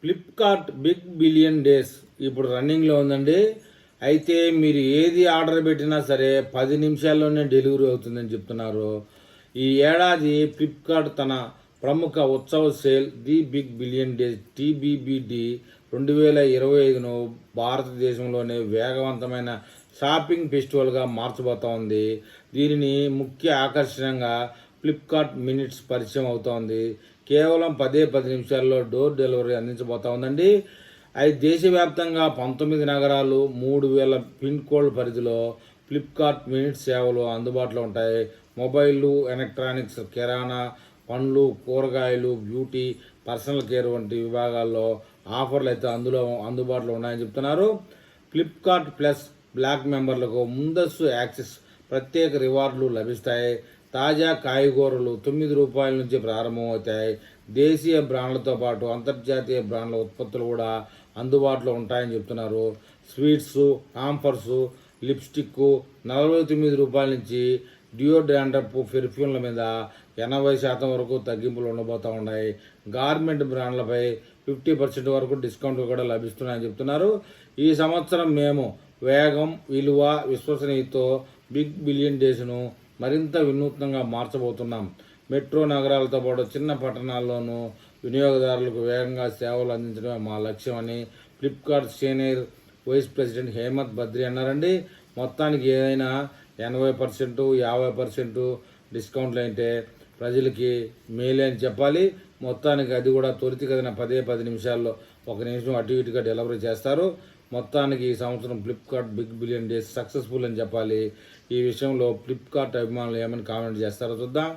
Flipkart big billion days ఇప్పుడు రన్నింగ్లో ఉందండి. అయితే మీరు ఏది ఆర్డర్ పెట్టినా సరే 10 నిమిషాల్లోనే డెలివరీ అవుతుందని చెప్తున్నారు. ఈ ఏడాది ఫ్లిప్కార్ట్ తన ప్రముఖ ఉత్సవ sale the big billion days TBBD 2025ను భారతదేశంలోనే వేగవంతమైన షాపింగ్ ఫెస్టివల్గా మార్చబోతోంది. దీనిని ముఖ్య ఆకర్షణగా ఫ్లిప్కార్ట్ మినిట్స్ పరిచయం అవుతోంది. కేవలం 10 నిమిషాల్లో డోర్ డెలివరీ అందించబోతా ఉందండి. అది దేశవ్యాప్తంగా 19 నగరాలు 3000 పిన్ కోడ్ పరిధిలో ఫ్లిప్కార్ట్ మినిట్స్ సేవలు అందుబాటులో ఉంటాయి. మొబైళ్ళు, ఎలక్ట్రానిక్స్, కిరాణా, పండ్లు, కూరగాయలు, బ్యూటీ, పర్సనల్ కేర్ వంటి విభాగాల్లో ఆఫర్లు అయితే అందుబాటులో ఉన్నాయని చెప్తున్నారు. ఫ్లిప్కార్ట్ ప్లస్ బ్లాక్ మెంబర్లకు ముందస్తు యాక్సెస్, ప్రత్యేక రివార్డులు లభిస్తాయి. తాజా కాయగూరలు ₹9 నుంచి ప్రారంభమవుతాయి. దేశీయ బ్రాండ్లతో పాటు అంతర్జాతీయ బ్రాండ్ల ఉత్పత్తులు కూడా అందుబాటులో ఉంటాయని చెప్తున్నారు. స్వీట్స్, కాంఫర్స్, లిప్స్టిక్ ₹49 నుంచి డియోడ్రాండప్, పెర్ఫ్యూమ్ల మీద 80% వరకు తగ్గింపులు ఉండబోతూ ఉన్నాయి. గార్మెంట్ బ్రాండ్లపై 50% వరకు డిస్కౌంట్లు కూడా లభిస్తున్నాయని చెప్తున్నారు. ఈ సంవత్సరం మేము వేగం, విలువ, విశ్వసనీయతతో బిగ్ బిలియన్ డేస్ను మరింత వినూత్నంగా మార్చబోతున్నాం. మెట్రో నగరాలతో పాటు చిన్న పట్టణాల్లోనూ వినియోగదారులకు వేగంగా సేవలు అందించడమే మా లక్ష్యమని Flipkart senior vice president Hemant Badri అన్నారండి. మొత్తానికి ఏదైనా 80%, 50% డిస్కౌంట్లు అయితే ప్రజలకి మేలే అని చెప్పాలి. మొత్తానికి అది కూడా త్వరితగతిన 10 నిమిషాల్లో 1 నిమిషం అటు ఇటుగా డెలివరీ చేస్తారు. మొత్తానికి ఈ సంవత్సరం Flipkart big billion days successful అని చెప్పాలి. ఈ విషయంలో ఫ్లిప్కార్ట్ అభిమానులు ఏమని కామెంట్ చేస్తారో చూద్దాం.